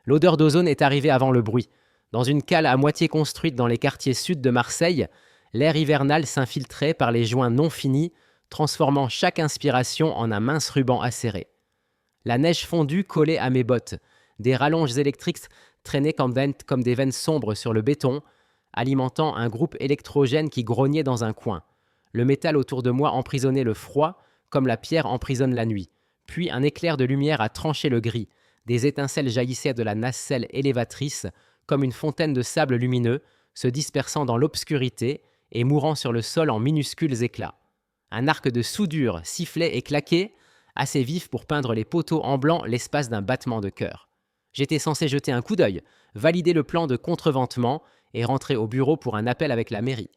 L'odeur d'ozone est arrivée avant le bruit. Dans une cale à moitié construite dans les quartiers sud de Marseille, l'air hivernal s'infiltrait par les joints non finis, transformant chaque inspiration en un mince ruban acéré. La neige fondue collait à mes bottes. Des rallonges électriques traînaient comme des veines sombres sur le béton, alimentant un groupe électrogène qui grognait dans un coin. Le métal autour de moi emprisonnait le froid, comme la pierre emprisonne la nuit. Puis un éclair de lumière a tranché le gris. Des étincelles jaillissaient de la nacelle élévatrice, comme une fontaine de sable lumineux, se dispersant dans l'obscurité et mourant sur le sol en minuscules éclats. Un arc de soudure sifflait et claquait, assez vif pour peindre les poteaux en blanc l'espace d'un battement de cœur. J'étais censé jeter un coup d'œil, valider le plan de contreventement et rentrer au bureau pour un appel avec la mairie.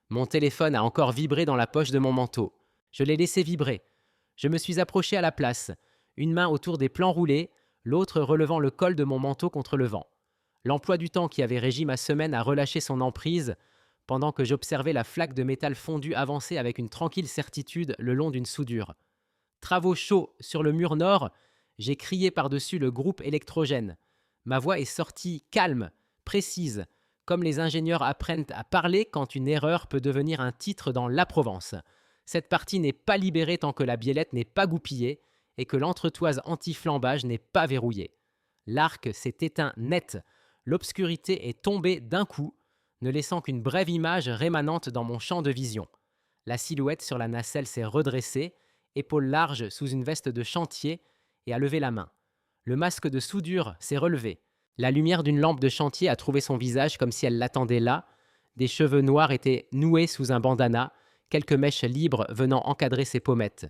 Mon téléphone a encore vibré dans la poche de mon manteau. Je l'ai laissé vibrer. Je me suis approché à la place, une main autour des plans roulés, l'autre relevant le col de mon manteau contre le vent. L'emploi du temps qui avait régi ma semaine a relâché son emprise pendant que j'observais la flaque de métal fondu avancer avec une tranquille certitude le long d'une soudure. Travaux chauds sur le mur nord, j'ai crié par-dessus le groupe électrogène. Ma voix est sortie calme, précise, comme les ingénieurs apprennent à parler quand une erreur peut devenir un titre dans La Provence. Cette partie n'est pas libérée tant que la biellette n'est pas goupillée et que l'entretoise anti-flambage n'est pas verrouillée. L'arc s'est éteint net. L'obscurité est tombée d'un coup, ne laissant qu'une brève image rémanente dans mon champ de vision. La silhouette sur la nacelle s'est redressée, épaules larges sous une veste de chantier, et a levé la main. Le masque de soudure s'est relevé. La lumière d'une lampe de chantier a trouvé son visage comme si elle l'attendait là. Des cheveux noirs étaient noués sous un bandana, quelques mèches libres venant encadrer ses pommettes.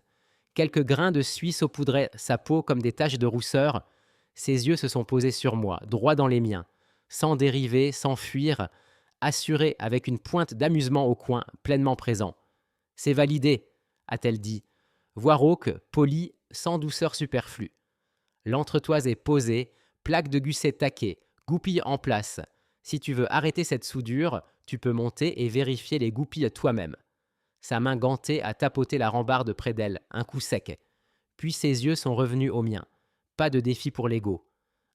Quelques grains de suie saupoudraient sa peau comme des taches de rousseur. Ses yeux se sont posés sur moi, droit dans les miens, sans dériver, sans fuir, assuré avec une pointe d'amusement au coin, pleinement présent. « C'est validé », a-t-elle dit. Voix rauque, polie, sans douceur superflue. L'entretoise est posée, plaque de gusset taquée, goupille en place. Si tu veux arrêter cette soudure, tu peux monter et vérifier les goupilles toi-même. Sa main gantée a tapoté la rambarde près d'elle, un coup sec. Puis ses yeux sont revenus aux miens. Pas de défi pour l'ego.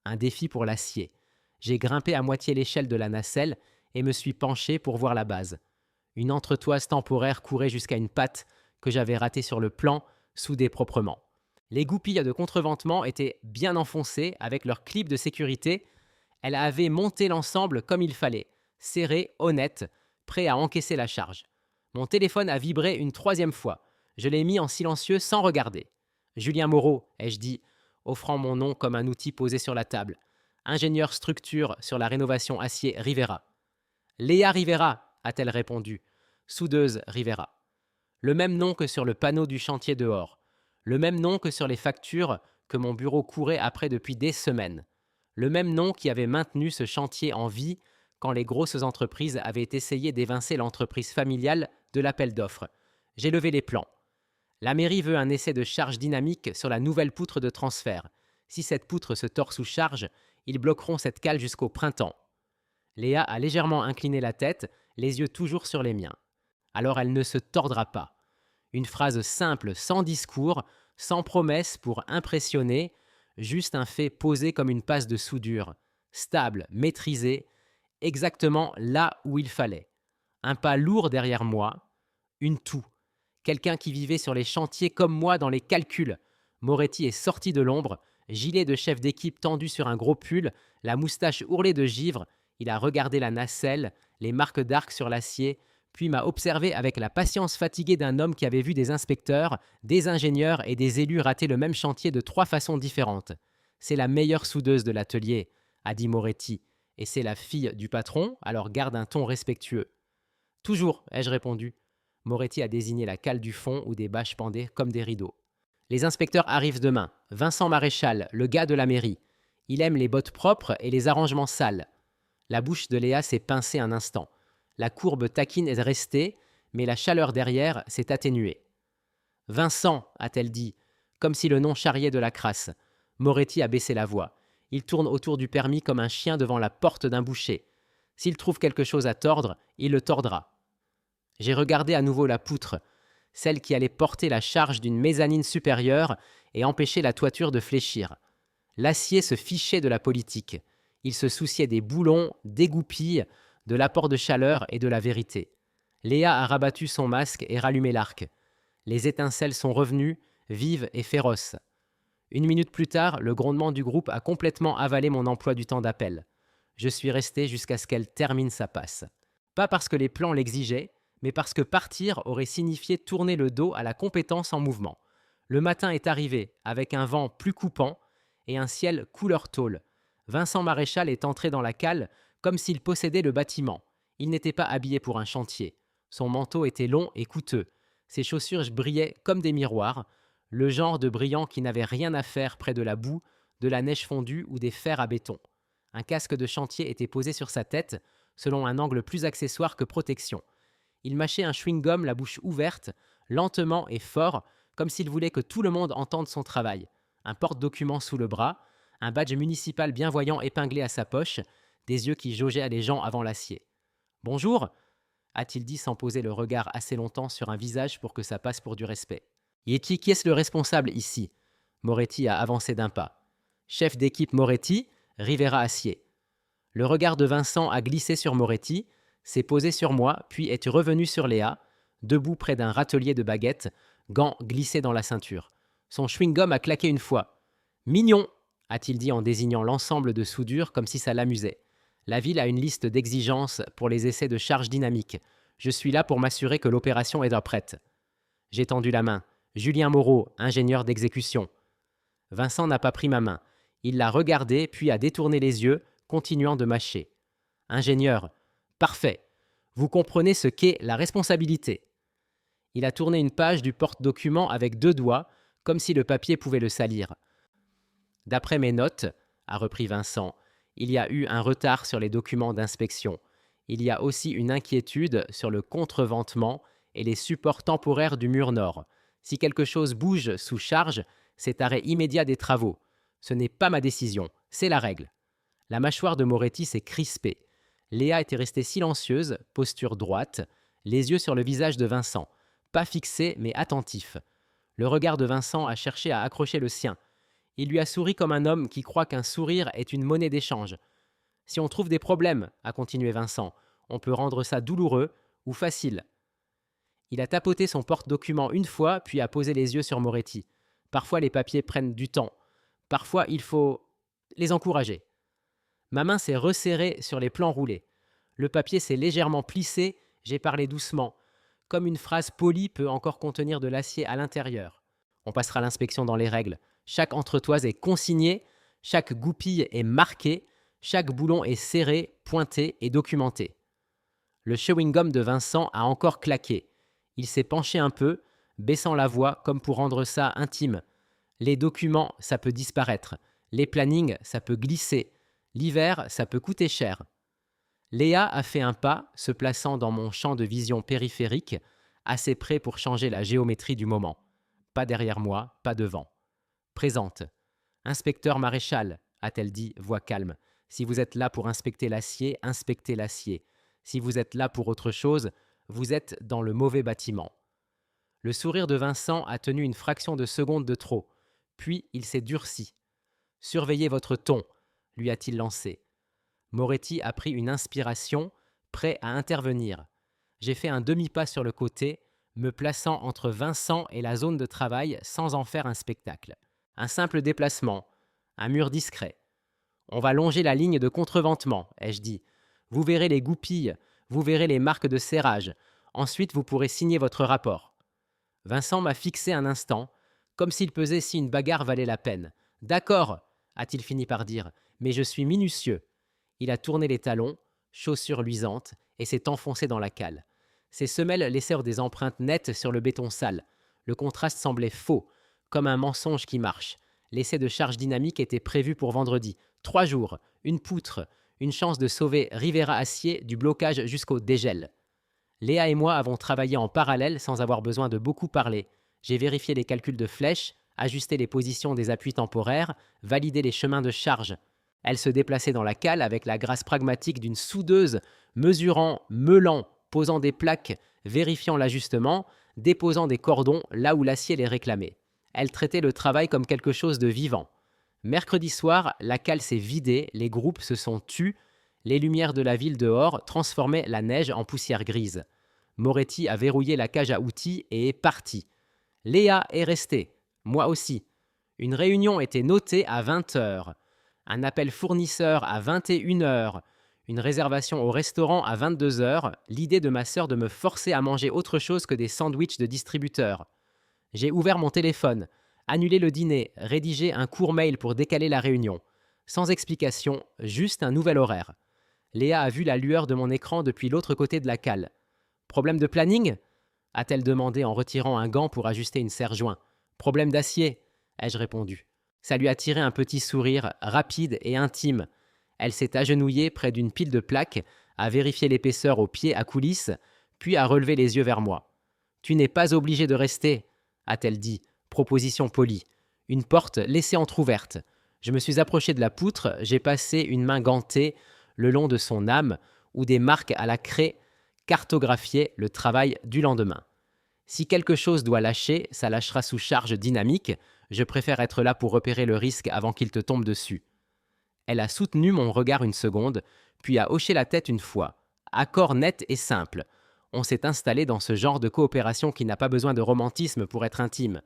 Un défi pour l'acier. J'ai grimpé à moitié l'échelle de la nacelle et me suis penché pour voir la base. Une entretoise temporaire courait jusqu'à une patte que j'avais ratée sur le plan, soudée proprement. Les goupilles de contreventement étaient bien enfoncées avec leurs clips de sécurité. Elle avait monté l'ensemble comme il fallait, serré, honnête, prêt à encaisser la charge. Mon téléphone a vibré une 3e fois. Je l'ai mis en silencieux sans regarder. Julien Moreau, ai-je dit, offrant mon nom comme un outil posé sur la table. Ingénieur structure sur la rénovation acier Rivera. Léa Rivera, a-t-elle répondu. Soudeuse Rivera. Le même nom que sur le panneau du chantier dehors. Le même nom que sur les factures que mon bureau courait après depuis des semaines. Le même nom qui avait maintenu ce chantier en vie quand les grosses entreprises avaient essayé d'évincer l'entreprise familiale de l'appel d'offres. J'ai levé les plans. La mairie veut un essai de charge dynamique sur la nouvelle poutre de transfert. Si cette poutre se tord sous charge, ils bloqueront cette cale jusqu'au printemps. Léa a légèrement incliné la tête, les yeux toujours sur les miens. Alors elle ne se tordra pas. Une phrase simple, sans discours, sans promesse pour impressionner, juste un fait posé comme une passe de soudure, stable, maîtrisé, exactement là où il fallait. Un pas lourd derrière moi, une toux. Quelqu'un qui vivait sur les chantiers comme moi dans les calculs. Moretti est sorti de l'ombre, gilet de chef d'équipe tendu sur un gros pull, la moustache ourlée de givre. Il a regardé la nacelle, les marques d'arc sur l'acier, puis m'a observé avec la patience fatiguée d'un homme qui avait vu des inspecteurs, des ingénieurs et des élus rater le même chantier de 3 façons différentes. « C'est la meilleure soudeuse de l'atelier », a dit Moretti, « et c'est la fille du patron, alors garde un ton respectueux. »« Toujours », ai-je répondu. Moretti a désigné la cale du fond où des bâches pendaient comme des rideaux. « Les inspecteurs arrivent demain. Vincent Maréchal, le gars de la mairie. Il aime les bottes propres et les arrangements sales. » La bouche de Léa s'est pincée un instant. La courbe taquine est restée, mais la chaleur derrière s'est atténuée. « Vincent », a-t-elle dit, comme si le nom charriait de la crasse. Moretti a baissé la voix. Il tourne autour du permis comme un chien devant la porte d'un boucher. S'il trouve quelque chose à tordre, il le tordra. J'ai regardé à nouveau la poutre, celle qui allait porter la charge d'une mezzanine supérieure et empêcher la toiture de fléchir. L'acier se fichait de la politique. Il se souciait des boulons, des goupilles, de l'apport de chaleur et de la vérité. Léa a rabattu son masque et rallumé l'arc. Les étincelles sont revenues, vives et féroces. 1 minute plus tard, le grondement du groupe a complètement avalé mon emploi du temps d'appel. Je suis resté jusqu'à ce qu'elle termine sa passe. Pas parce que les plans l'exigeaient, mais parce que partir aurait signifié tourner le dos à la compétence en mouvement. Le matin est arrivé, avec un vent plus coupant et un ciel couleur tôle. Vincent Maréchal est entré dans la cale comme s'il possédait le bâtiment. Il n'était pas habillé pour un chantier. Son manteau était long et coûteux. Ses chaussures brillaient comme des miroirs, le genre de brillant qui n'avait rien à faire près de la boue, de la neige fondue ou des fers à béton. Un casque de chantier était posé sur sa tête, selon un angle plus accessoire que protection. Il mâchait un chewing-gum la bouche ouverte, lentement et fort, comme s'il voulait que tout le monde entende son travail. Un porte-documents sous le bras, un badge municipal bienvoyant épinglé à sa poche, des yeux qui jaugeaient les gens avant l'acier. « Bonjour » a-t-il dit sans poser le regard assez longtemps sur un visage pour que ça passe pour du respect. « Yeti, qui est-ce le responsable ici ?» Moretti a avancé d'un pas. « Chef d'équipe Moretti, Rivera Acier. » Le regard de Vincent a glissé sur Moretti, s'est posé sur moi, puis est revenu sur Léa, debout près d'un râtelier de baguettes, gants glissés dans la ceinture. Son chewing-gum a claqué une fois. « Mignon !» a-t-il dit en désignant l'ensemble de soudure comme si ça l'amusait. La ville a une liste d'exigences pour les essais de charge dynamique. Je suis là pour m'assurer que l'opération est prête. J'ai tendu la main. Julien Moreau, ingénieur d'exécution. Vincent n'a pas pris ma main. Il l'a regardé, puis a détourné les yeux, continuant de mâcher. Ingénieur. Parfait. Vous comprenez ce qu'est la responsabilité. Il a tourné une page du porte-document avec 2 doigts, comme si le papier pouvait le salir. D'après mes notes, a repris Vincent, il y a eu un retard sur les documents d'inspection. Il y a aussi une inquiétude sur le contreventement et les supports temporaires du mur nord. Si quelque chose bouge sous charge, c'est arrêt immédiat des travaux. Ce n'est pas ma décision, c'est la règle. La mâchoire de Moretti s'est crispée. Léa était restée silencieuse, posture droite, les yeux sur le visage de Vincent, pas fixés mais attentifs. Le regard de Vincent a cherché à accrocher le sien. Il lui a souri comme un homme qui croit qu'un sourire est une monnaie d'échange. « Si on trouve des problèmes, » a continué Vincent, « on peut rendre ça douloureux ou facile. » Il a tapoté son porte-document une fois, puis a posé les yeux sur Moretti. Parfois, les papiers prennent du temps. Parfois, il faut les encourager. Ma main s'est resserrée sur les plans roulés. Le papier s'est légèrement plissé, j'ai parlé doucement. Comme une phrase polie peut encore contenir de l'acier à l'intérieur. On passera l'inspection dans les règles. Chaque entretoise est consignée, chaque goupille est marquée, chaque boulon est serré, pointé et documenté. Le chewing-gum de Vincent a encore claqué. Il s'est penché un peu, baissant la voix comme pour rendre ça intime. Les documents, ça peut disparaître. Les plannings, ça peut glisser. L'hiver, ça peut coûter cher. Léa a fait un pas, se plaçant dans mon champ de vision périphérique, assez près pour changer la géométrie du moment. Pas derrière moi, pas devant. Présente. Inspecteur Maréchal, a-t-elle dit, voix calme. Si vous êtes là pour inspecter l'acier, inspectez l'acier. Si vous êtes là pour autre chose, vous êtes dans le mauvais bâtiment. Le sourire de Vincent a tenu une fraction de seconde de trop. Puis il s'est durci. Surveillez votre ton, lui a-t-il lancé. Moretti a pris une inspiration, prêt à intervenir. J'ai fait un demi-pas sur le côté, me plaçant entre Vincent et la zone de travail sans en faire un spectacle. Un simple déplacement, un mur discret. On va longer la ligne de contreventement, ai-je dit. Vous verrez les goupilles, vous verrez les marques de serrage. Ensuite, vous pourrez signer votre rapport. Vincent m'a fixé un instant, comme s'il pesait si une bagarre valait la peine. D'accord, a-t-il fini par dire, mais je suis minutieux. Il a tourné les talons, chaussures luisantes, et s'est enfoncé dans la cale. Ses semelles laissèrent des empreintes nettes sur le béton sale. Le contraste semblait faux, comme un mensonge qui marche. L'essai de charge dynamique était prévu pour vendredi. 3 jours, une poutre, une chance de sauver Rivera Acier du blocage jusqu'au dégel. Léa et moi avons travaillé en parallèle sans avoir besoin de beaucoup parler. J'ai vérifié les calculs de flèches, ajusté les positions des appuis temporaires, validé les chemins de charge. Elle se déplaçait dans la cale avec la grâce pragmatique d'une soudeuse, mesurant, meulant, posant des plaques, vérifiant l'ajustement, déposant des cordons là où l'acier les réclamait. Elle traitait le travail comme quelque chose de vivant. Mercredi soir, la cale s'est vidée, les groupes se sont tus, les lumières de la ville dehors transformaient la neige en poussière grise. Moretti a verrouillé la cage à outils et est parti. Léa est restée, moi aussi. Une réunion était notée à 20 heures. Un appel fournisseur à 21 heures. Une réservation au restaurant à 22 heures. L'idée de ma sœur de me forcer à manger autre chose que des sandwichs de distributeur. J'ai ouvert mon téléphone, annulé le dîner, rédigé un court mail pour décaler la réunion. Sans explication, juste un nouvel horaire. Léa a vu la lueur de mon écran depuis l'autre côté de la cale. Problème de planning ? A-t-elle demandé en retirant un gant pour ajuster une serre-joint. Problème d'acier ? Ai-je répondu. Ça lui a tiré un petit sourire, rapide et intime. Elle s'est agenouillée près d'une pile de plaques, a vérifié l'épaisseur au pied à coulisses, puis a relevé les yeux vers moi. Tu n'es pas obligé de rester, a-t-elle dit, proposition polie. Une porte laissée entr'ouverte. Je me suis approché de la poutre, j'ai passé une main gantée le long de son âme, où des marques à la craie cartographiaient le travail du lendemain. Si quelque chose doit lâcher, ça lâchera sous charge dynamique. Je préfère être là pour repérer le risque avant qu'il te tombe dessus. Elle a soutenu mon regard une seconde, puis a hoché la tête une fois. Accord net et simple. On s'est installé dans ce genre de coopération qui n'a pas besoin de romantisme pour être intime.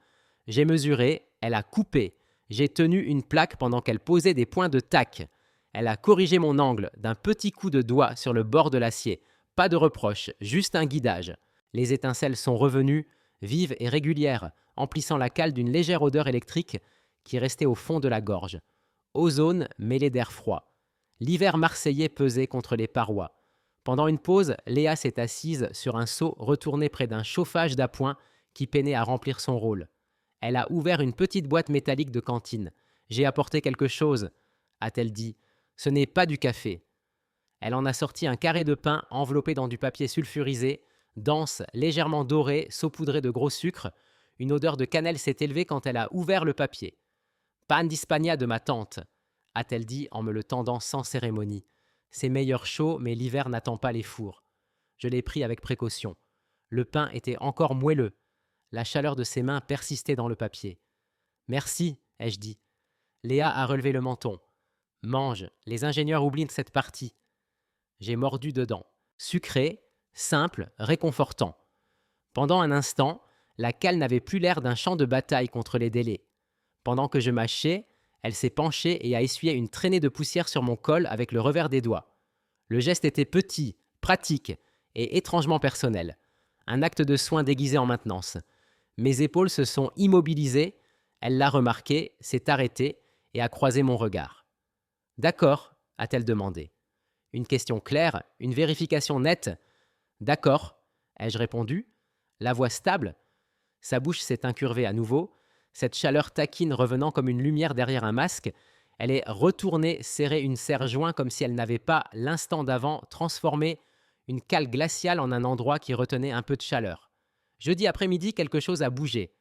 J'ai mesuré, elle a coupé. J'ai tenu une plaque pendant qu'elle posait des points de tac. Elle a corrigé mon angle d'un petit coup de doigt sur le bord de l'acier. Pas de reproche, juste un guidage. Les étincelles sont revenues, vives et régulières, emplissant la cale d'une légère odeur électrique qui restait au fond de la gorge. Ozone mêlé d'air froid. L'hiver marseillais pesait contre les parois. Pendant une pause, Léa s'est assise sur un seau retourné près d'un chauffage d'appoint qui peinait à remplir son rôle. Elle a ouvert une petite boîte métallique de cantine. « J'ai apporté quelque chose », a-t-elle dit. « Ce n'est pas du café. » Elle en a sorti un carré de pain enveloppé dans du papier sulfurisé, dense, légèrement doré, saupoudré de gros sucre. Une odeur de cannelle s'est élevée quand elle a ouvert le papier. « Pan d'Hispania de ma tante », a-t-elle dit en me le tendant sans cérémonie. C'est meilleur chaud, mais l'hiver n'attend pas les fours. Je l'ai pris avec précaution. Le pain était encore moelleux. La chaleur de ses mains persistait dans le papier. « Merci, ai-je dit. » Léa a relevé le menton. « Mange, les ingénieurs oublient cette partie. » J'ai mordu dedans. Sucré, simple, réconfortant. Pendant un instant, la cale n'avait plus l'air d'un champ de bataille contre les délais. Pendant que je mâchais, elle s'est penchée et a essuyé une traînée de poussière sur mon col avec le revers des doigts. Le geste était petit, pratique et étrangement personnel. Un acte de soin déguisé en maintenance. Mes épaules se sont immobilisées, elle l'a remarqué, s'est arrêtée et a croisé mon regard. « D'accord », a-t-elle demandé. Une question claire, une vérification nette. « D'accord », ai-je répondu. La voix stable. Sa bouche s'est incurvée à nouveau, cette chaleur taquine revenant comme une lumière derrière un masque. Elle est retournée serrer une serre-joint comme si elle n'avait pas, l'instant d'avant, transformé une cale glaciale en un endroit qui retenait un peu de chaleur. Jeudi après-midi, quelque chose a bougé.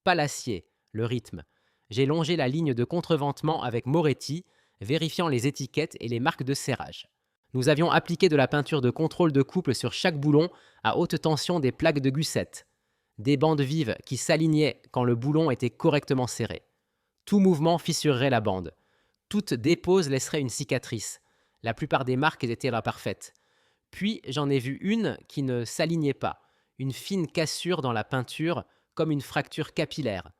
Pas l'acier, le rythme. J'ai longé la ligne de contreventement avec Moretti, vérifiant les étiquettes et les marques de serrage. Nous avions appliqué de la peinture de contrôle de couple sur chaque boulon à haute tension des plaques de Gussette. Des bandes vives qui s'alignaient quand le boulon était correctement serré. Tout mouvement fissurerait la bande. Toute dépose laisserait une cicatrice. La plupart des marques étaient là parfaites. Puis j'en ai vu une qui ne s'alignait pas. Une fine cassure dans la peinture, comme une fracture capillaire.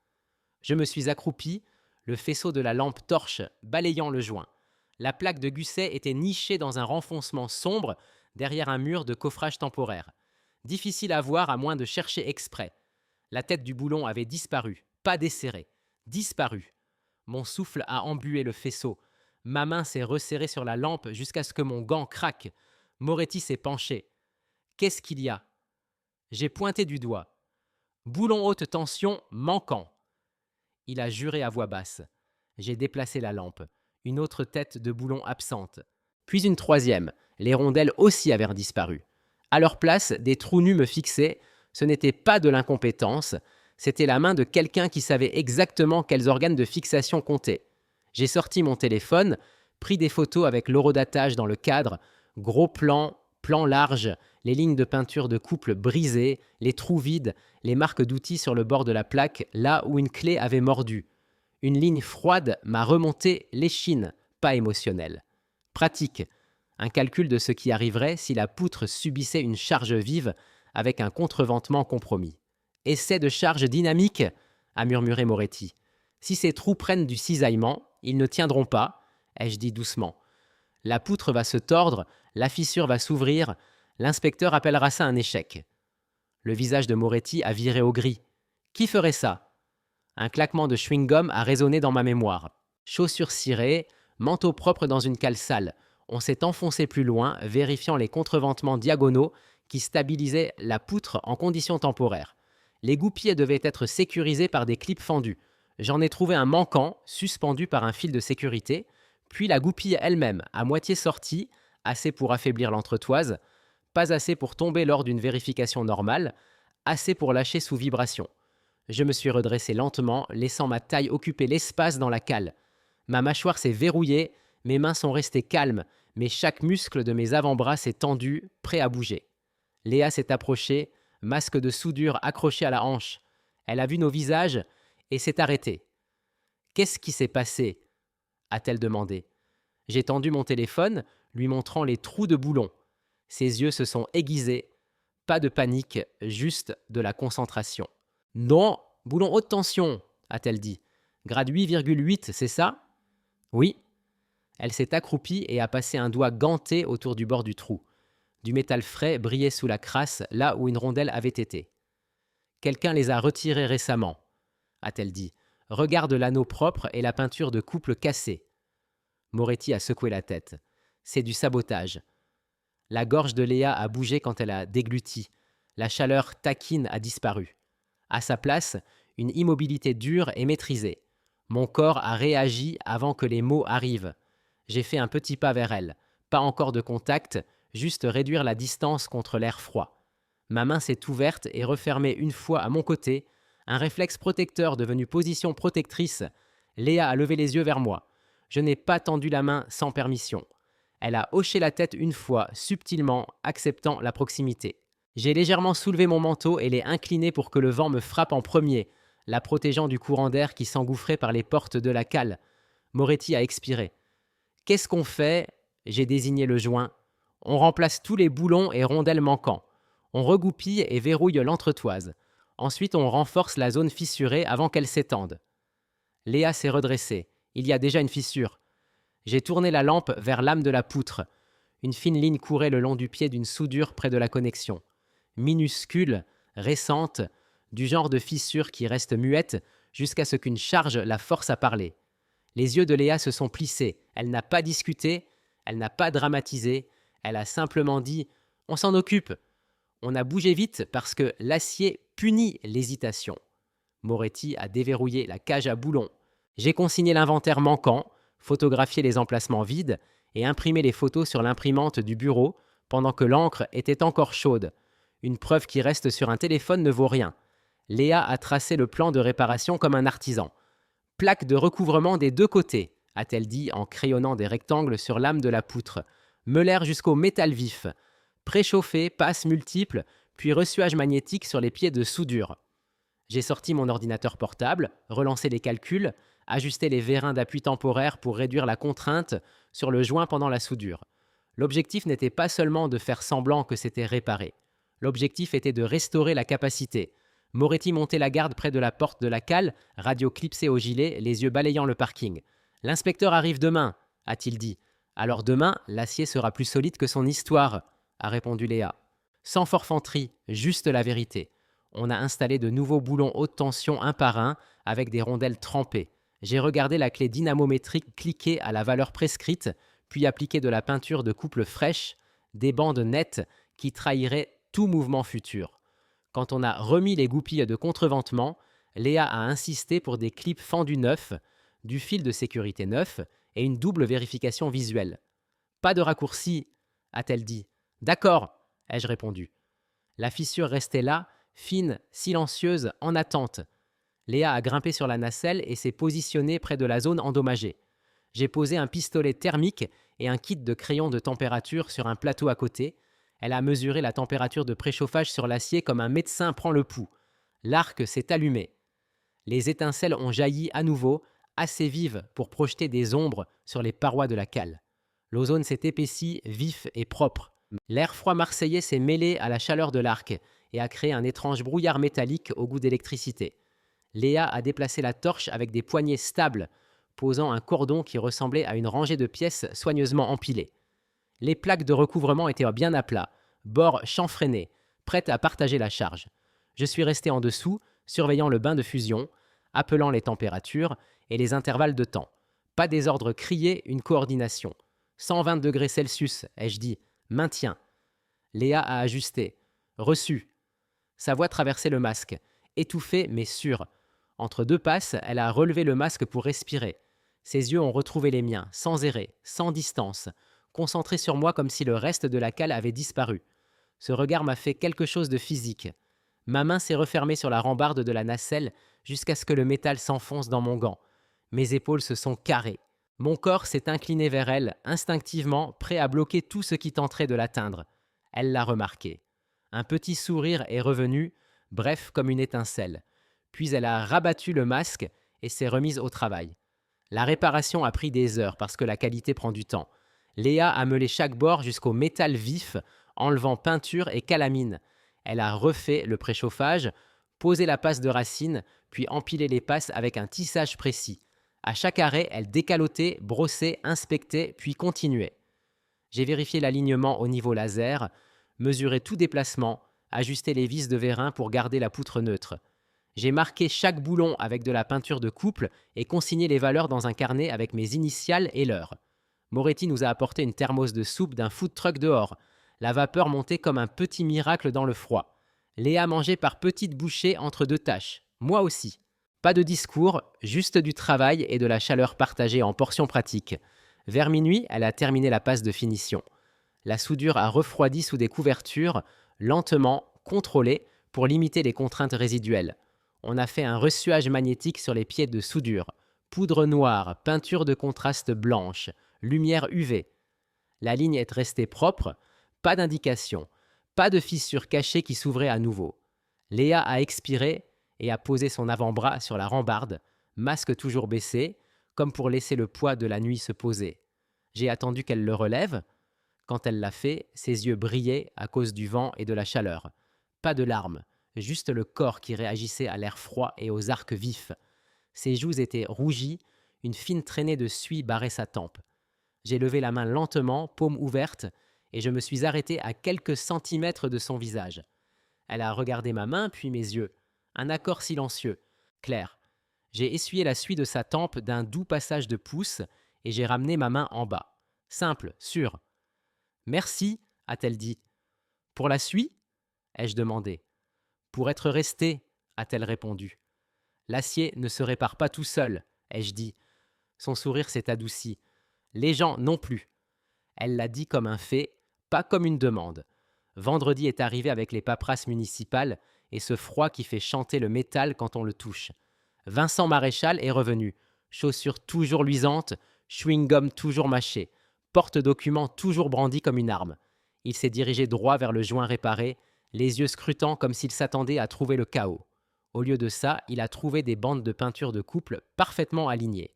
Je me suis accroupi, le faisceau de la lampe torche balayant le joint. La plaque de Gusset était nichée dans un renfoncement sombre derrière un mur de coffrage temporaire. Difficile à voir à moins de chercher exprès. La tête du boulon avait disparu, pas desserrée. Disparu. Mon souffle a embué le faisceau. Ma main s'est resserrée sur la lampe jusqu'à ce que mon gant craque. Moretti s'est penché. « Qu'est-ce qu'il y a ?» J'ai pointé du doigt. « Boulon haute tension manquant. » Il a juré à voix basse. J'ai déplacé la lampe. Une autre tête de boulon absente. Puis une troisième. Les rondelles aussi avaient disparu. À leur place, des trous nus me fixaient. Ce n'était pas de l'incompétence. C'était la main de quelqu'un qui savait exactement quels organes de fixation comptaient. J'ai sorti mon téléphone, pris des photos avec l'horodatage dans le cadre, gros plan, plan large, les lignes de peinture de couple brisées, les trous vides, les marques d'outils sur le bord de la plaque, là où une clé avait mordu. Une ligne froide m'a remonté l'échine, pas émotionnelle. Pratique. Un calcul de ce qui arriverait si la poutre subissait une charge vive avec un contreventement compromis. Essai de charge dynamique, a murmuré Moretti. Si ces trous prennent du cisaillement, ils ne tiendront pas, ai-je dit doucement. La poutre va se tordre, la fissure va s'ouvrir, l'inspecteur appellera ça un échec. Le visage de Moretti a viré au gris. Qui ferait ça? Un claquement de chewing-gum a résonné dans ma mémoire. Chaussures cirées, manteau propre dans une cale sale. On s'est enfoncé plus loin, vérifiant les contreventements diagonaux qui stabilisaient la poutre en conditions temporaires. Les goupillets devaient être sécurisés par des clips fendus. J'en ai trouvé un manquant, suspendu par un fil de sécurité, puis la goupille elle-même, à moitié sortie, assez pour affaiblir l'entretoise, pas assez pour tomber lors d'une vérification normale, assez pour lâcher sous vibration. Je me suis redressé lentement, laissant ma taille occuper l'espace dans la cale. Ma mâchoire s'est verrouillée, mes mains sont restées calmes, mais chaque muscle de mes avant-bras s'est tendu, prêt à bouger. Léa s'est approchée, masque de soudure accroché à la hanche. Elle a vu nos visages et s'est arrêtée. « Qu'est-ce qui s'est passé ?» a-t-elle demandé. J'ai tendu mon téléphone, lui montrant les trous de boulons. Ses yeux se sont aiguisés. Pas de panique, juste de la concentration. « Non, boulon haute tension, a-t-elle dit. Grade 8,8, c'est ça ? Oui. Elle s'est accroupie et a passé un doigt ganté autour du bord du trou. Du métal frais brillait sous la crasse, là où une rondelle avait été. Quelqu'un les a retirés récemment, a-t-elle dit. Regarde l'anneau propre et la peinture de couple cassée. Moretti a secoué la tête. C'est du sabotage. La gorge de Léa a bougé quand elle a dégluti. La chaleur taquine a disparu. À sa place, une immobilité dure et maîtrisée. Mon corps a réagi avant que les mots arrivent. J'ai fait un petit pas vers elle. Pas encore de contact, juste réduire la distance contre l'air froid. Ma main s'est ouverte et refermée une fois à mon côté. Un réflexe protecteur devenu position protectrice. Léa a levé les yeux vers moi. Je n'ai pas tendu la main sans permission. Elle a hoché la tête une fois, subtilement, acceptant la proximité. J'ai légèrement soulevé mon manteau et l'ai incliné pour que le vent me frappe en premier, la protégeant du courant d'air qui s'engouffrait par les portes de la cale. Moretti a expiré. « Qu'est-ce qu'on fait ?» J'ai désigné le joint. « On remplace tous les boulons et rondelles manquants. On regoupille et verrouille l'entretoise. Ensuite, on renforce la zone fissurée avant qu'elle s'étende. » Léa s'est redressée. Il y a déjà une fissure. J'ai tourné la lampe vers l'âme de la poutre. Une fine ligne courait le long du pied d'une soudure près de la connexion. Minuscule, récente, du genre de fissure qui reste muette jusqu'à ce qu'une charge la force à parler. Les yeux de Léa se sont plissés. Elle n'a pas discuté, elle n'a pas dramatisé, elle a simplement dit « On s'en occupe ». On a bougé vite parce que l'acier punit l'hésitation. Moretti a déverrouillé la cage à boulons. J'ai consigné l'inventaire manquant, photographié les emplacements vides et imprimé les photos sur l'imprimante du bureau pendant que l'encre était encore chaude. Une preuve qui reste sur un téléphone ne vaut rien. Léa a tracé le plan de réparation comme un artisan. Plaque de recouvrement des deux côtés, a-t-elle dit en crayonnant des rectangles sur l'âme de la poutre. Meulaire jusqu'au métal vif. Préchauffé, passe multiples, puis ressuage magnétique sur les pieds de soudure. J'ai sorti mon ordinateur portable, relancé les calculs, ajusté les vérins d'appui temporaire pour réduire la contrainte sur le joint pendant la soudure. L'objectif n'était pas seulement de faire semblant que c'était réparé. L'objectif était de restaurer la capacité. Moretti montait la garde près de la porte de la cale, radio clipsée au gilet, les yeux balayant le parking. « L'inspecteur arrive demain », a-t-il dit. « Alors demain, l'acier sera plus solide que son histoire », a répondu Léa. Sans forfanterie, juste la vérité. On a installé de nouveaux boulons haute tension un par un, avec des rondelles trempées. J'ai regardé la clé dynamométrique cliquer à la valeur prescrite, puis appliquer de la peinture de couple fraîche, des bandes nettes qui trahiraient tout mouvement futur. Quand on a remis les goupilles de contreventement, Léa a insisté pour des clips fendus neufs, du fil de sécurité neuf et une double vérification visuelle. « Pas de raccourci », a-t-elle dit. « D'accord », ai-je répondu. La fissure restait là, fine, silencieuse, en attente. Léa a grimpé sur la nacelle et s'est positionnée près de la zone endommagée. J'ai posé un pistolet thermique et un kit de crayons de température sur un plateau à côté. Elle a mesuré la température de préchauffage sur l'acier comme un médecin prend le pouls. L'arc s'est allumé. Les étincelles ont jailli à nouveau, assez vive pour projeter des ombres sur les parois de la cale. L'ozone s'est épaissi, vif et propre. L'air froid marseillais s'est mêlé à la chaleur de l'arc et a créé un étrange brouillard métallique au goût d'électricité. Léa a déplacé la torche avec des poignées stables, posant un cordon qui ressemblait à une rangée de pièces soigneusement empilées. Les plaques de recouvrement étaient bien à plat, bords chanfreinés, prêtes à partager la charge. Je suis resté en dessous, surveillant le bain de fusion, appelant les températures et les intervalles de temps. Pas des ordres criés, une coordination. 120 degrés Celsius, ai-je dit. Maintien. Léa a ajusté. Reçu. Sa voix traversait le masque, étouffée mais sûre. Entre deux passes, elle a relevé le masque pour respirer. Ses yeux ont retrouvé les miens, sans errer, sans distance, concentrés sur moi comme si le reste de la cale avait disparu. Ce regard m'a fait quelque chose de physique. Ma main s'est refermée sur la rambarde de la nacelle jusqu'à ce que le métal s'enfonce dans mon gant. Mes épaules se sont carrées. Mon corps s'est incliné vers elle, instinctivement, prêt à bloquer tout ce qui tenterait de l'atteindre. Elle l'a remarqué. Un petit sourire est revenu, bref comme une étincelle. Puis elle a rabattu le masque et s'est remise au travail. La réparation a pris des heures parce que la qualité prend du temps. Léa a meulé chaque bord jusqu'au métal vif, enlevant peinture et calamine. Elle a refait le préchauffage, posé la passe de racine, puis empilé les passes avec un tissage précis. À chaque arrêt, elle décalotait, brossait, inspectait, puis continuait. J'ai vérifié l'alignement au niveau laser, mesuré tout déplacement, ajusté les vis de vérin pour garder la poutre neutre. J'ai marqué chaque boulon avec de la peinture de couple et consigné les valeurs dans un carnet avec mes initiales et l'heure. Moretti nous a apporté une thermos de soupe d'un food truck dehors. La vapeur montait comme un petit miracle dans le froid. Léa mangeait par petites bouchées entre deux tâches. Moi aussi. Pas de discours, juste du travail et de la chaleur partagée en portions pratiques. Vers minuit, elle a terminé la passe de finition. La soudure a refroidi sous des couvertures, lentement, contrôlée, pour limiter les contraintes résiduelles. On a fait un ressuage magnétique sur les pieds de soudure. Poudre noire, peinture de contraste blanche, lumière UV. La ligne est restée propre, pas d'indication, pas de fissure cachée qui s'ouvrait à nouveau. Léa a expiré et a posé son avant-bras sur la rambarde, masque toujours baissé, comme pour laisser le poids de la nuit se poser. J'ai attendu qu'elle le relève. Quand elle l'a fait, ses yeux brillaient à cause du vent et de la chaleur. Pas de larmes, juste le corps qui réagissait à l'air froid et aux arcs vifs. Ses joues étaient rougies, une fine traînée de suie barrait sa tempe. J'ai levé la main lentement, paume ouverte, et je me suis arrêté à quelques centimètres de son visage. Elle a regardé ma main, puis mes yeux. Un accord silencieux, clair. J'ai essuyé la suie de sa tempe d'un doux passage de pouce et j'ai ramené ma main en bas. Simple, sûr. Merci, a-t-elle dit. Pour la suie ai-je demandé. Pour être resté, a-t-elle répondu. L'acier ne se répare pas tout seul, ai-je dit. Son sourire s'est adouci. Les gens non plus. Elle l'a dit comme un fait, pas comme une demande. Vendredi est arrivé avec les paperasses municipales et ce froid qui fait chanter le métal quand on le touche. Vincent Maréchal est revenu, chaussures toujours luisantes, chewing-gum toujours mâché, porte-document toujours brandi comme une arme. Il s'est dirigé droit vers le joint réparé, les yeux scrutants comme s'il s'attendait à trouver le chaos. Au lieu de ça, il a trouvé des bandes de peinture de couple parfaitement alignées,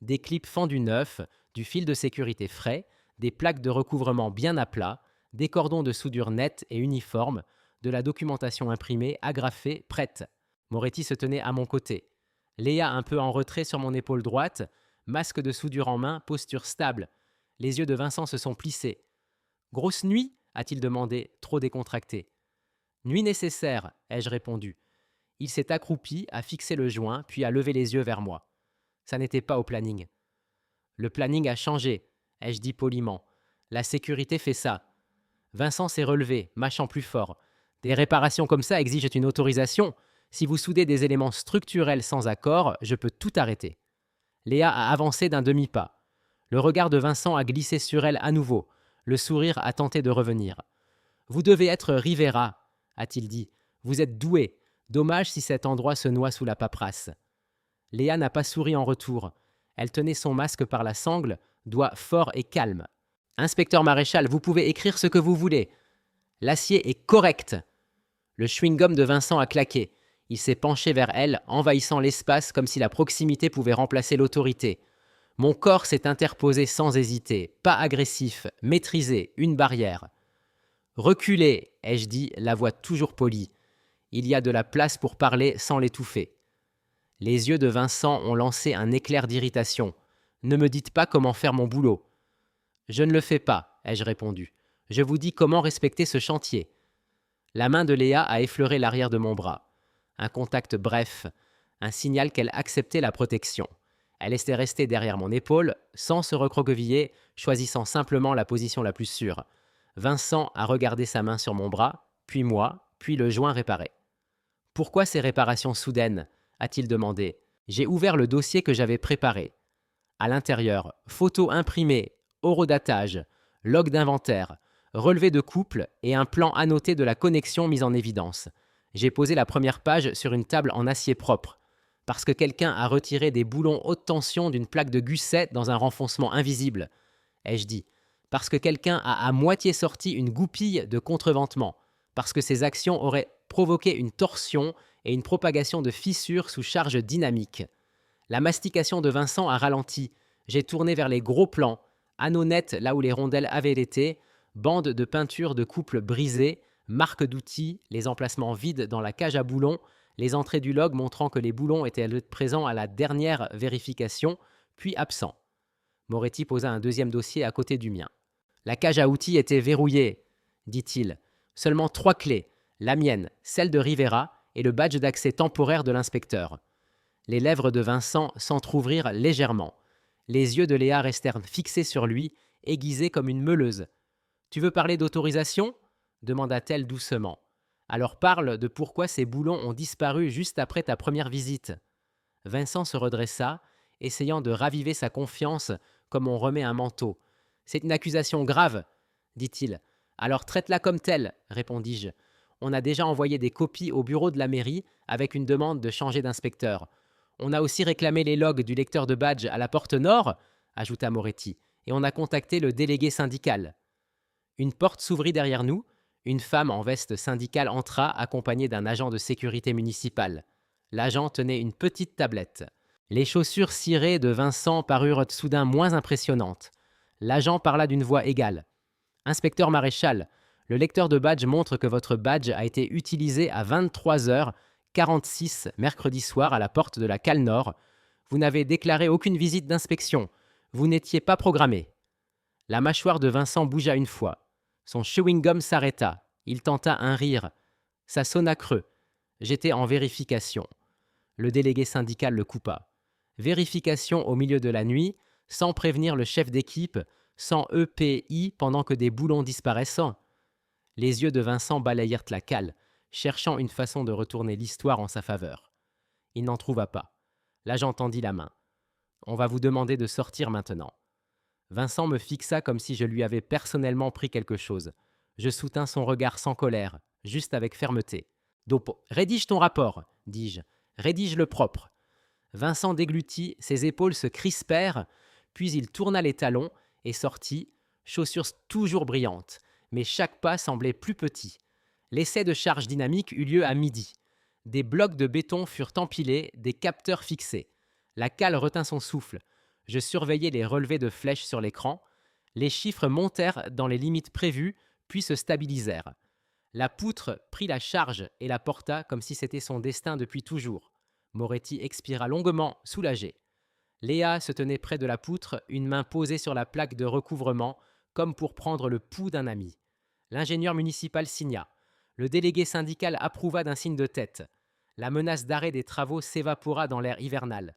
des clips fendus neufs, du fil de sécurité frais, des plaques de recouvrement bien à plat, des cordons de soudure nets et uniformes, de la documentation imprimée, agrafée, prête. Moretti se tenait à mon côté. Léa un peu en retrait sur mon épaule droite, masque de soudure en main, posture stable. Les yeux de Vincent se sont plissés. « Grosse nuit » a-t-il demandé, trop décontracté. « Nuit nécessaire » ai-je répondu. Il s'est accroupi, a fixé le joint, puis a levé les yeux vers moi. Ça n'était pas au planning. « Le planning a changé » ai-je dit poliment. « La sécurité fait ça. » Vincent s'est relevé, mâchant plus fort. Des réparations comme ça exigent une autorisation. Si vous soudez des éléments structurels sans accord, je peux tout arrêter. Léa a avancé d'un demi-pas. Le regard de Vincent a glissé sur elle à nouveau. Le sourire a tenté de revenir. « Vous devez être Rivera, » a-t-il dit. « Vous êtes doué. Dommage si cet endroit se noie sous la paperasse. » Léa n'a pas souri en retour. Elle tenait son masque par la sangle, doigt fort et calme. « Inspecteur Maréchal, vous pouvez écrire ce que vous voulez. L'acier est correct. » Le chewing-gum de Vincent a claqué. Il s'est penché vers elle, envahissant l'espace comme si la proximité pouvait remplacer l'autorité. Mon corps s'est interposé sans hésiter, pas agressif, maîtrisé, une barrière. Reculez, ai-je dit, la voix toujours polie. Il y a de la place pour parler sans l'étouffer. Les yeux de Vincent ont lancé un éclair d'irritation. Ne me dites pas comment faire mon boulot. Je ne le fais pas, ai-je répondu. Je vous dis comment respecter ce chantier. La main de Léa a effleuré l'arrière de mon bras. Un contact bref, un signal qu'elle acceptait la protection. Elle était restée derrière mon épaule, sans se recroqueviller, choisissant simplement la position la plus sûre. Vincent a regardé sa main sur mon bras, puis moi, puis le joint réparé. « Pourquoi ces réparations soudaines ?» a-t-il demandé. J'ai ouvert le dossier que j'avais préparé. À l'intérieur, photos imprimées, horodatage, log d'inventaire, relevé de couple et un plan annoté de la connexion mise en évidence. J'ai posé la première page sur une table en acier propre, parce que quelqu'un a retiré des boulons haute tension d'une plaque de Gusset dans un renfoncement invisible, ai-je dit, parce que quelqu'un a à moitié sorti une goupille de contreventement, parce que ces actions auraient provoqué une torsion et une propagation de fissures sous charge dynamique. La mastication de Vincent a ralenti. J'ai tourné vers les gros plans, anneaux nets là où les rondelles avaient été, bandes de peinture de couple brisées, marques d'outils, les emplacements vides dans la cage à boulons, les entrées du log montrant que les boulons étaient présents à la dernière vérification, puis absents. Moretti posa un deuxième dossier à côté du mien. La cage à outils était verrouillée, dit-il. Seulement 3 clés, la mienne, celle de Rivera et le badge d'accès temporaire de l'inspecteur. Les lèvres de Vincent s'entr'ouvrirent légèrement. Les yeux de Léa restèrent fixés sur lui, aiguisés comme une meuleuse. « Tu veux parler d'autorisation » demanda-t-elle doucement. « Alors parle de pourquoi ces boulons ont disparu juste après ta première visite. » Vincent se redressa, essayant de raviver sa confiance comme on remet un manteau. « C'est une accusation grave, » dit-il. « Alors traite-la comme telle, » répondis-je. On a déjà envoyé des copies au bureau de la mairie avec une demande de changer d'inspecteur. On a aussi réclamé les logs du lecteur de badge à la porte nord, ajouta Moretti, et on a contacté le délégué syndical. Une porte s'ouvrit derrière nous. Une femme en veste syndicale entra, accompagnée d'un agent de sécurité municipale. L'agent tenait une petite tablette. Les chaussures cirées de Vincent parurent soudain moins impressionnantes. L'agent parla d'une voix égale. « Inspecteur Maréchal, le lecteur de badge montre que votre badge a été utilisé à 23h46 mercredi soir à la porte de la cale nord. Vous n'avez déclaré aucune visite d'inspection. Vous n'étiez pas programmé. » La mâchoire de Vincent bougea une fois. Son chewing-gum s'arrêta. Il tenta un rire. Ça sonna creux. J'étais en vérification. Le délégué syndical le coupa. Vérification au milieu de la nuit, sans prévenir le chef d'équipe, sans EPI pendant que des boulons disparaissant. Les yeux de Vincent balayèrent la cale, cherchant une façon de retourner l'histoire en sa faveur. Il n'en trouva pas. L'agent tendit la main. « On va vous demander de sortir maintenant. » Vincent me fixa comme si je lui avais personnellement pris quelque chose. Je soutins son regard sans colère, juste avec fermeté. « Dopo, rédige ton rapport, dis-je. Rédige-le propre. » Vincent déglutit, ses épaules se crispèrent, puis il tourna les talons et sortit, chaussures toujours brillantes, mais chaque pas semblait plus petit. L'essai de charge dynamique eut lieu à midi. Des blocs de béton furent empilés, des capteurs fixés. La cale retint son souffle. Je surveillais les relevés de flèches sur l'écran. Les chiffres montèrent dans les limites prévues, puis se stabilisèrent. La poutre prit la charge et la porta comme si c'était son destin depuis toujours. Moretti expira longuement, soulagé. Léa se tenait près de la poutre, une main posée sur la plaque de recouvrement, comme pour prendre le pouls d'un ami. L'ingénieur municipal signa. Le délégué syndical approuva d'un signe de tête. La menace d'arrêt des travaux s'évapora dans l'air hivernal.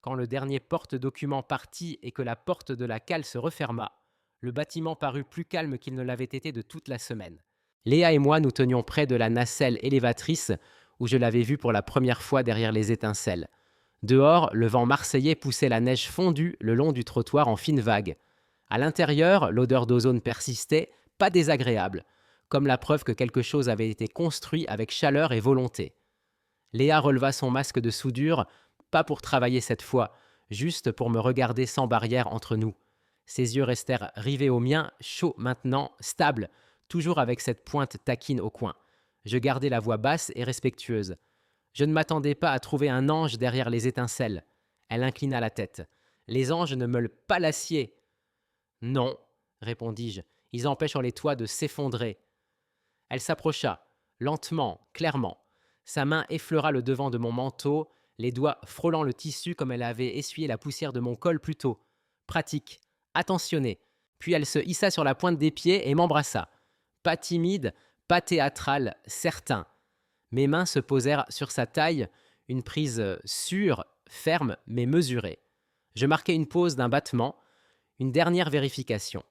Quand le dernier porte-document partit et que la porte de la cale se referma, le bâtiment parut plus calme qu'il ne l'avait été de toute la semaine. Léa et moi nous tenions près de la nacelle élévatrice où je l'avais vue pour la première fois derrière les étincelles. Dehors, le vent marseillais poussait la neige fondue le long du trottoir en fines vagues. À l'intérieur, l'odeur d'ozone persistait, pas désagréable, comme la preuve que quelque chose avait été construit avec chaleur et volonté. Léa releva son masque de soudure, pas pour travailler cette fois, juste pour me regarder sans barrière entre nous. Ses yeux restèrent rivés aux miens, chauds maintenant, stables, toujours avec cette pointe taquine au coin. Je gardai la voix basse et respectueuse. Je ne m'attendais pas à trouver un ange derrière les étincelles. Elle inclina la tête. Les anges ne meulent pas l'acier. Non, répondis-je, ils empêchent sur les toits de s'effondrer. Elle s'approcha, lentement, clairement. Sa main effleura le devant de mon manteau, les doigts frôlant le tissu comme elle avait essuyé la poussière de mon col plus tôt. Pratique, attentionnée. Puis elle se hissa sur la pointe des pieds et m'embrassa. Pas timide, pas théâtral, certain. Mes mains se posèrent sur sa taille, une prise sûre, ferme, mais mesurée. Je marquai une pause d'un battement, une dernière vérification.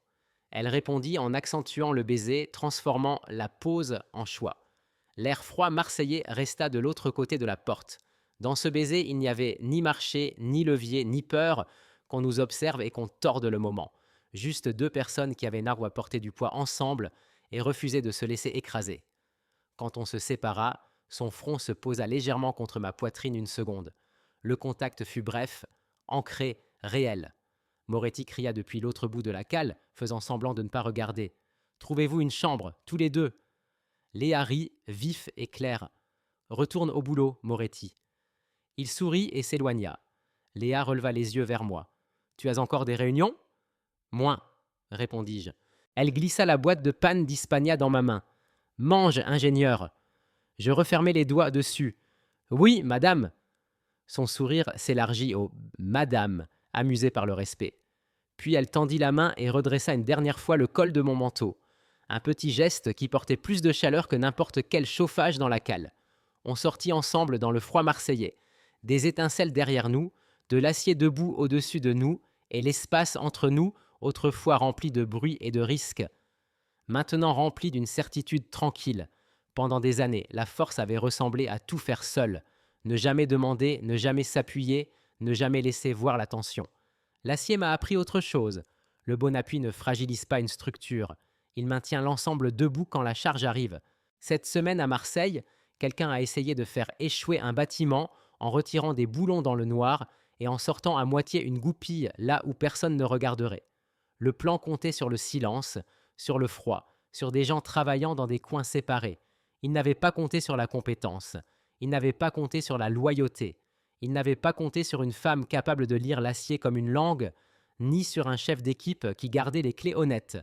Elle répondit en accentuant le baiser, transformant la pause en choix. L'air froid marseillais resta de l'autre côté de la porte. Dans ce baiser, il n'y avait ni marché, ni levier, ni peur qu'on nous observe et qu'on torde le moment. Juste deux personnes qui avaient nargué à porter du poids ensemble et refusaient de se laisser écraser. Quand on se sépara, son front se posa légèrement contre ma poitrine une seconde. Le contact fut bref, ancré, réel. Moretti cria depuis l'autre bout de la cale, faisant semblant de ne pas regarder. « Trouvez-vous une chambre, tous les deux !» Léa rit, vif et clair. « Retourne au boulot, Moretti. » Il sourit et s'éloigna. Léa releva les yeux vers moi. « Tu as encore des réunions ?»« Moins, répondis-je. Elle glissa la boîte de panne d'Hispania dans ma main. « Mange, ingénieur !» Je refermai les doigts dessus. « Oui, madame !» Son sourire s'élargit au « madame », amusé par le respect. Puis elle tendit la main et redressa une dernière fois le col de mon manteau. Un petit geste qui portait plus de chaleur que n'importe quel chauffage dans la cale. On sortit ensemble dans le froid marseillais. Des étincelles derrière nous, de l'acier debout au-dessus de nous, et l'espace entre nous, autrefois rempli de bruit et de risques. Maintenant rempli d'une certitude tranquille. Pendant des années, la force avait ressemblé à tout faire seul. Ne jamais demander, ne jamais s'appuyer, ne jamais laisser voir la tension. L'acier m'a appris autre chose. Le bon appui ne fragilise pas une structure. Il maintient l'ensemble debout quand la charge arrive. Cette semaine à Marseille, quelqu'un a essayé de faire échouer un bâtiment en retirant des boulons dans le noir et en sortant à moitié une goupille là où personne ne regarderait. Le plan comptait sur le silence, sur le froid, sur des gens travaillant dans des coins séparés. Il n'avait pas compté sur la compétence. Il n'avait pas compté sur la loyauté. Il n'avait pas compté sur une femme capable de lire l'acier comme une langue, ni sur un chef d'équipe qui gardait les clés honnêtes.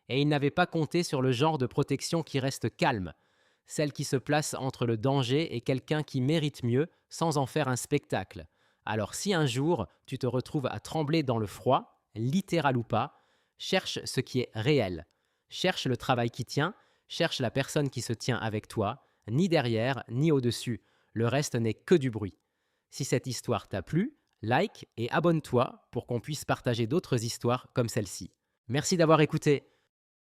Et il n'avait pas compté sur le genre de protection qui reste calme, celle qui se place entre le danger et quelqu'un qui mérite mieux sans en faire un spectacle. Alors si un jour tu te retrouves à trembler dans le froid, littéral ou pas, cherche ce qui est réel. Cherche le travail qui tient, cherche la personne qui se tient avec toi, ni derrière, ni au-dessus. Le reste n'est que du bruit. Si cette histoire t'a plu, like et abonne-toi pour qu'on puisse partager d'autres histoires comme celle-ci. Merci d'avoir écouté.